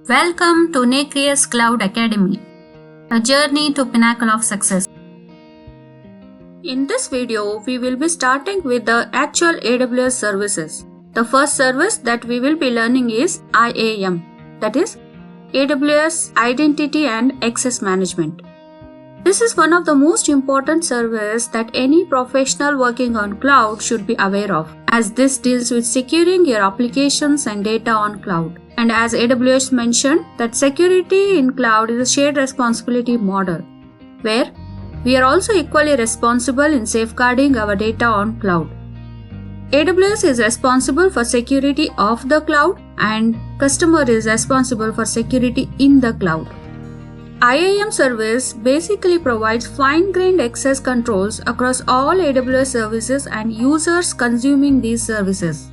Welcome to AWS Cloud Academy, a journey to pinnacle of success. In this video, we will be starting with the actual AWS services. The first service that we will be learning is IAM, that is AWS Identity and Access Management. This is one of the most important services that any professional working on cloud should be aware of, as this deals with securing your applications and data on cloud. And as AWS mentioned, that security in cloud is a shared responsibility model, where we are also equally responsible in safeguarding our data on cloud. AWS is responsible for security of the cloud and customer is responsible for security in the cloud. IAM service basically provides fine-grained access controls across all AWS services and users consuming these services.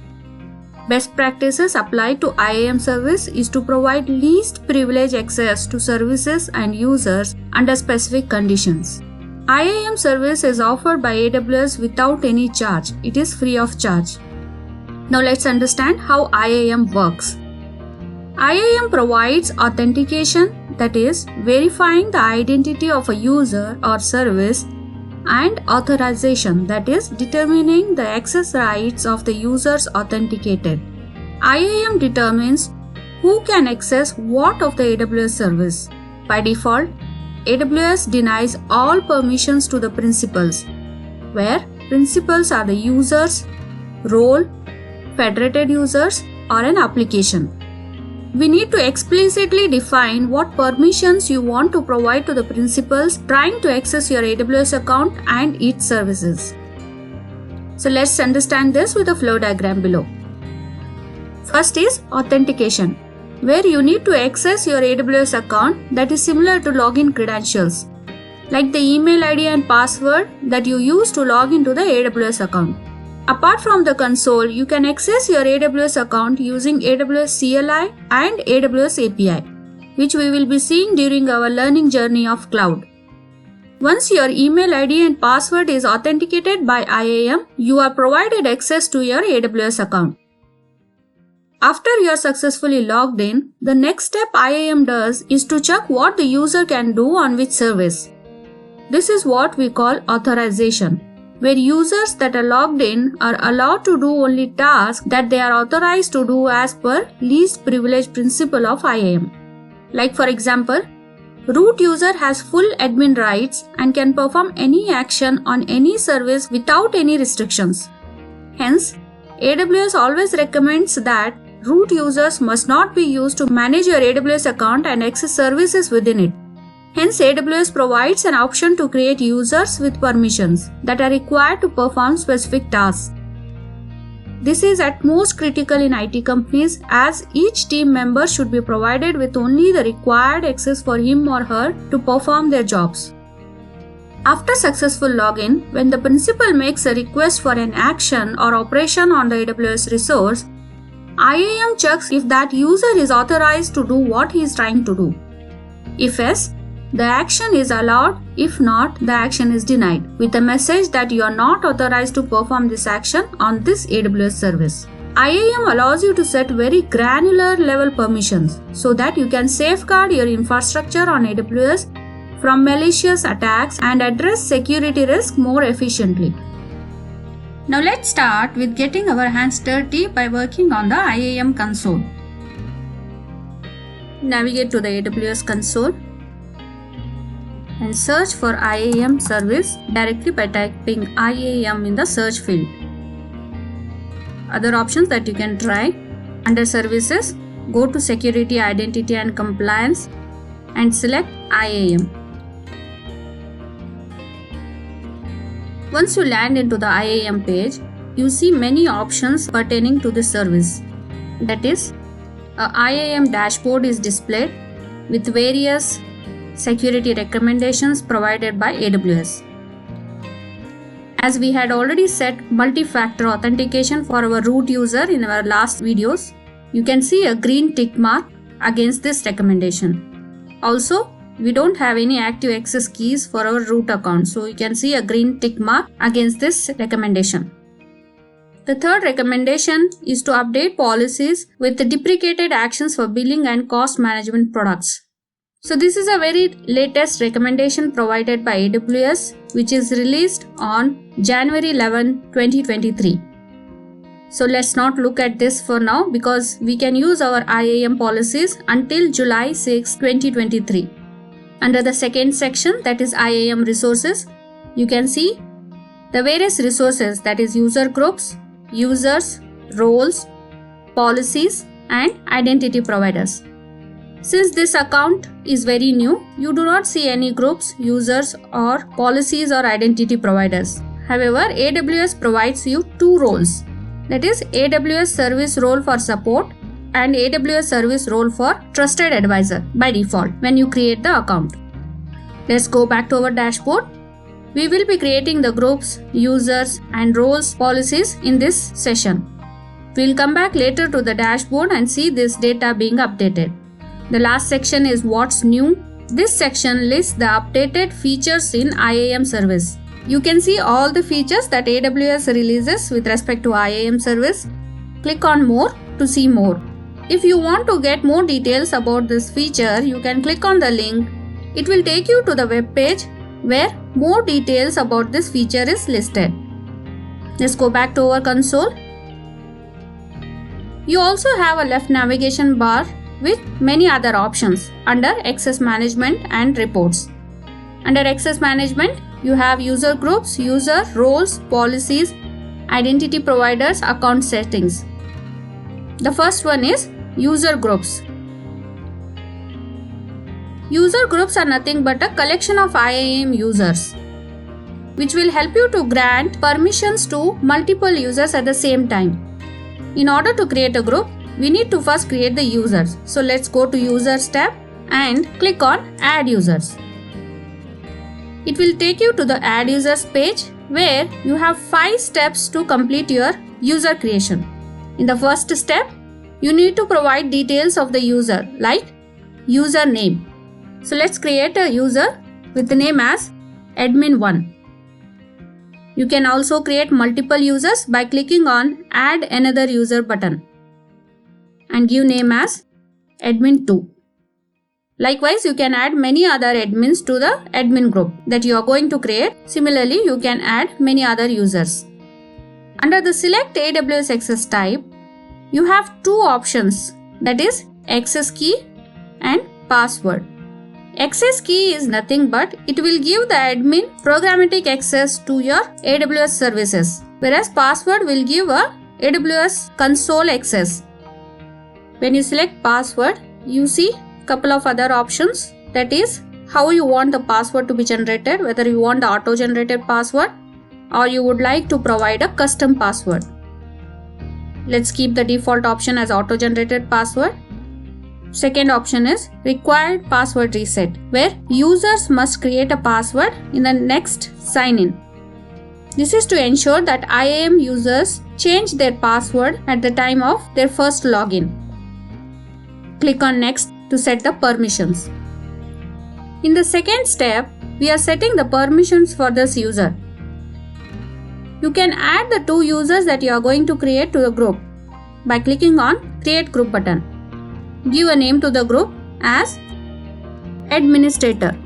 Best practices applied to IAM service is to provide least privilege access to services and users under specific conditions. IAM service is offered by AWS without any charge. It is free of charge. Now let's understand how IAM works. IAM provides authentication, that is, verifying the identity of a user or service, and authorization, that is, determining the access rights of the users authenticated. IAM determines who can access what of the AWS service. By default, AWS denies all permissions to the principals, where principals are the users, role, federated users, or an application. We need to explicitly define what permissions you want to provide to the principals trying to access your AWS account and its services. So let's understand this with a flow diagram below. First is authentication, where you need to access your AWS account that is similar to login credentials, like the email ID and password that you use to log into the AWS account. Apart from the console, you can access your AWS account using AWS CLI and AWS API, which we will be seeing during our learning journey of cloud. Once your email ID and password is authenticated by IAM, you are provided access to your AWS account. After you are successfully logged in, the next step IAM does is to check what the user can do on which service. This is what we call authorization, where users that are logged in are allowed to do only tasks that they are authorized to do as per least privilege principle of IAM. Like for example, root user has full admin rights and can perform any action on any service without any restrictions. Hence, AWS always recommends that root users must not be used to manage your AWS account and access services within it. Hence, AWS provides an option to create users with permissions that are required to perform specific tasks. This is at most critical in IT companies, as each team member should be provided with only the required access for him or her to perform their jobs. After successful login, when the principal makes a request for an action or operation on the AWS resource, IAM checks if that user is authorized to do what he is trying to do. If yes, the action is allowed. If not, the action is denied, with a message that you are not authorized to perform this action on this AWS service. IAM allows you to set very granular level permissions so that you can safeguard your infrastructure on AWS from malicious attacks and address security risk more efficiently. Now let's start with getting our hands dirty by working on the IAM console. Navigate to the AWS console and search for IAM service directly by typing IAM in the search field. Other options that you can try: under services, go to security, identity and compliance and select IAM. Once you land into the IAM page, you see many options pertaining to this service. That is, a IAM dashboard is displayed with various security recommendations provided by AWS. As we had already set multi-factor authentication for our root user in our last videos, you can see a green tick mark against this recommendation. Also, we don't have any active access keys for our root account, so you can see a green tick mark against this recommendation. The third recommendation is to update policies with the deprecated actions for billing and cost management products. So this is a very latest recommendation provided by AWS, which is released on January 11, 2023. So let's not look at this for now because we can use our IAM policies until July 6, 2023. Under the second section, that is IAM resources, you can see the various resources, that is user groups, users, roles, policies, and identity providers. Since this account is very new, you do not see any groups, users, or policies or identity providers. However, AWS provides you two roles, that is AWS service role for support and AWS service role for trusted advisor by default when you create the account. Let's go back to our dashboard. We will be creating the groups, users, and roles policies in this session. We'll come back later to the dashboard and see this data being updated. The last section is what's new. This section lists the updated features in IAM service. You can see all the features that AWS releases with respect to IAM service. Click on more to see more. If you want to get more details about this feature, you can click on the link. It will take you to the web page where more details about this feature is listed. Let's go back to our console. You also have a left navigation bar with many other options under access management and reports. Under access management, you have user groups, user roles, policies, identity providers, account settings. The first one is user groups. User groups are nothing but a collection of IAM users, which will help you to grant permissions to multiple users at the same time. In order to create a group, we need to first create the users. So let's go to Users tab and click on Add Users. It will take you to the Add Users page where you have 5 steps to complete your user creation. In the first step, you need to provide details of the user like username. So let's create a user with the name as admin1. You can also create multiple users by clicking on Add Another User button and give name as admin2. Likewise, you can add many other admins to the admin group that you are going to create. Similarly, you can add many other users. Under the Select AWS Access type, you have two options, that is access key and password. Access key is nothing but it will give the admin programmatic access to your AWS services, whereas password will give a AWS console access. When you select password, you see couple of other options, that is how you want the password to be generated, whether you want the auto-generated password or you would like to provide a custom password. Let's keep the default option as auto-generated password. Second option is required password reset, where users must create a password in the next sign-in. This is to ensure that IAM users change their password at the time of their first login. Click on Next to set the permissions. In the second step, we are setting the permissions for this user. You can add the two users that you are going to create to the group by clicking on Create Group button. Give a name to the group as Administrator.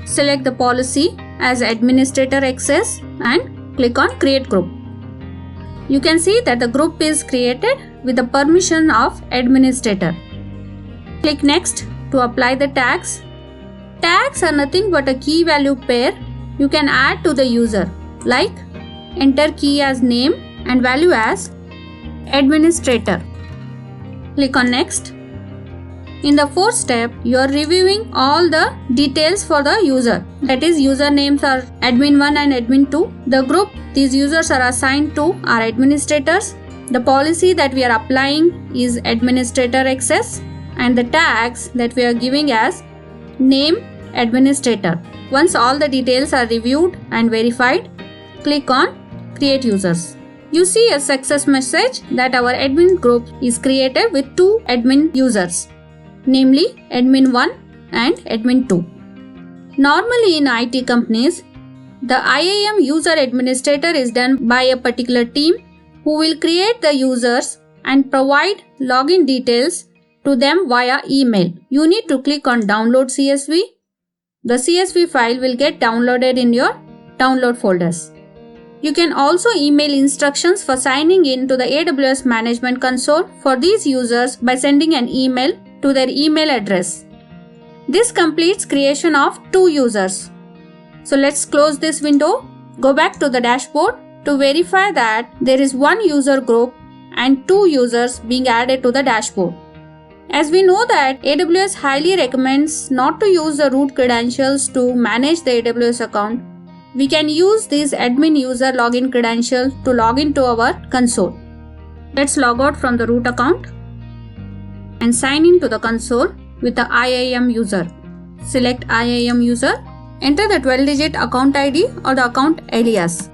Select the policy as Administrator Access and click on Create Group. You can see that the group is created with the permission of Administrator. Click Next to apply the tags. Tags are nothing but a key value pair you can add to the user, like enter key as name and value as Administrator. Click on Next. In the fourth step, you are reviewing all the details for the user. That is, usernames are admin1 and admin2. The group these users are assigned to are administrators. The policy that we are applying is administrator access, and the tags that we are giving as name administrator. Once all the details are reviewed and verified, click on Create Users. You see a success message that our admin group is created with two admin users, namely admin1 and admin2. Normally in IT companies, the IAM user administrator is done by a particular team who will create the users and provide login details to them via email. You need to click on Download CSV. The CSV file will get downloaded in your download folders. You can also email instructions for signing in to the AWS Management Console for these users by sending an email to their email address. This completes creation of 2 users. So let's close this window, go back to the dashboard to verify that there is 1 user group and 2 users being added to the dashboard. As we know that AWS highly recommends not to use the root credentials to manage the AWS account, we can use this admin user login credential to log into our console. Let's log out from the root account and sign in to the console with the IAM user. Select IAM user, enter the 12-digit account ID or the account alias.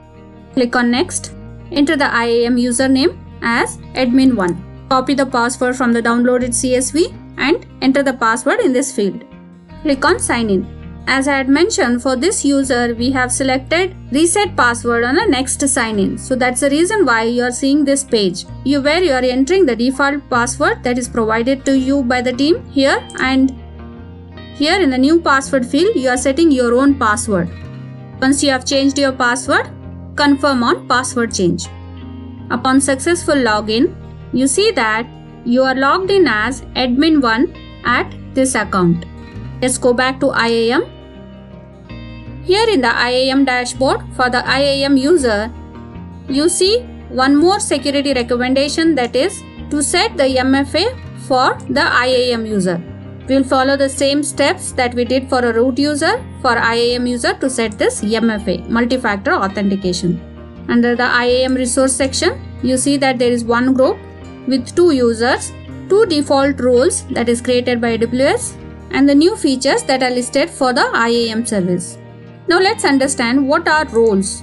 Click on Next, enter the IAM username as admin1. Copy the password from the downloaded CSV and enter the password in this field. Click on Sign In. As I had mentioned, for this user, we have selected Reset Password on the next sign in. So that's the reason why you are seeing this page. Where you are entering the default password that is provided to you by the team here, and here in the new password field, you are setting your own password. Once you have changed your password, confirm on password change. Upon successful login, you see that you are logged in as admin1 at this account. Let's go back to IAM. Here in the IAM dashboard for the IAM user, you see one more security recommendation, that is to set the MFA for the IAM user. We will follow the same steps that we did for a root user for IAM user to set this MFA, multi-factor authentication. Under the IAM resource section, you see that there is one group with 2 users, 2 default roles that is created by AWS, and the new features that are listed for the IAM service. Now let's understand what are roles.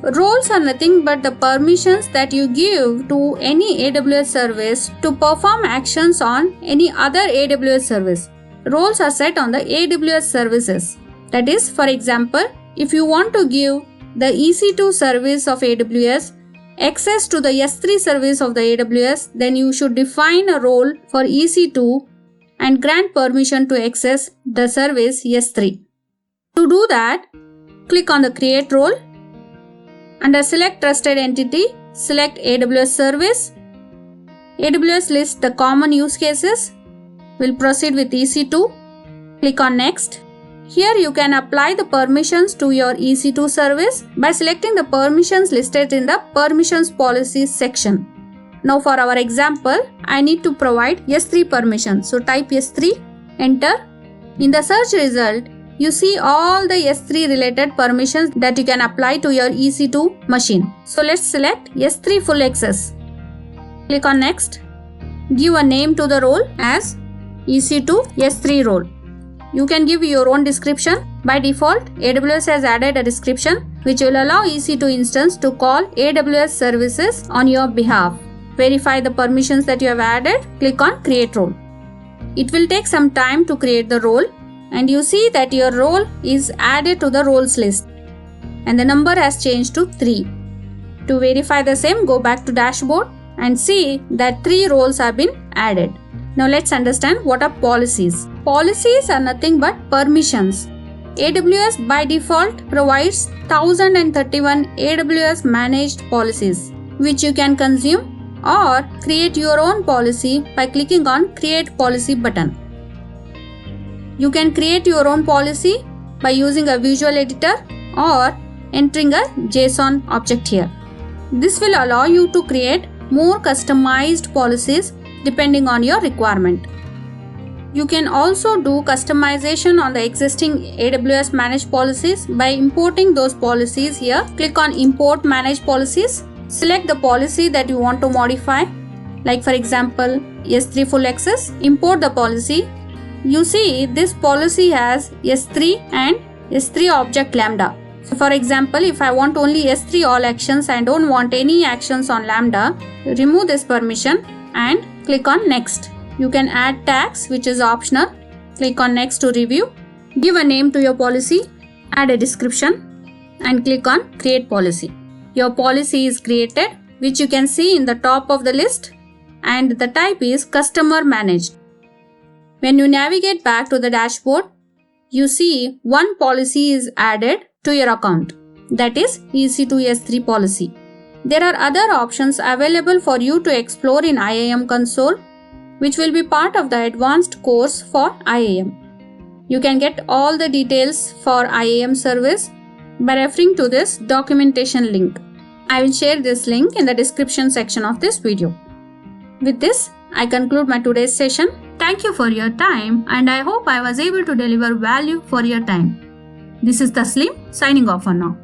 Roles are nothing but the permissions that you give to any AWS service to perform actions on any other AWS service. Roles are set on the AWS services. That is, for example, if you want to give the EC2 service of AWS access to the S3 service of the AWS, then you should define a role for EC2 and grant permission to access the service S3. To do that, click on the Create Role. Under Select Trusted Entity, select AWS Service. AWS lists the common use cases. We'll proceed with EC2. Click on Next. Here you can apply the permissions to your EC2 service by selecting the permissions listed in the Permissions Policies section. Now for our example, I need to provide S3 permission. So type S3, enter. In the search result, you see all the S3 related permissions that you can apply to your EC2 machine. So let's select S3 full access. Click on Next. Give a name to the role as EC2 S3 role. You can give your own description. By default, AWS has added a description which will allow EC2 instance to call AWS services on your behalf. Verify the permissions that you have added. Click on Create Role. It will take some time to create the role, and you see that your role is added to the roles list and the number has changed to 3. To verify the same, go back to dashboard and see that 3 roles have been added. Now let's understand what are policies. Policies are nothing but permissions. AWS by default provides 1031 AWS managed policies which you can consume or create your own policy by clicking on Create Policy button. You can create your own policy by using a visual editor or entering a JSON object here. This will allow you to create more customized policies depending on your requirement. You can also do customization on the existing AWS managed policies by importing those policies here. Click on Import Managed Policies. Select the policy that you want to modify. Like for example, S3 full access. Import the policy. You see this policy has S3 and S3 object Lambda. So for example, if I want only S3 all actions and don't want any actions on Lambda, remove this permission and click on Next. You can add tags, which is optional. Click on Next to review. Give a name to your policy, add a description and click on Create Policy. Your policy is created which you can see in the top of the list, and the type is Customer Managed. When you navigate back to the dashboard, you see one policy is added to your account, that is EC2S3 policy. There are other options available for you to explore in IAM console, which will be part of the advanced course for IAM. You can get all the details for IAM service by referring to this documentation link. I will share this link in the description section of this video. With this, I conclude my today's session. Thank you for your time, and I hope I was able to deliver value for your time. This is Tasleem signing off for now.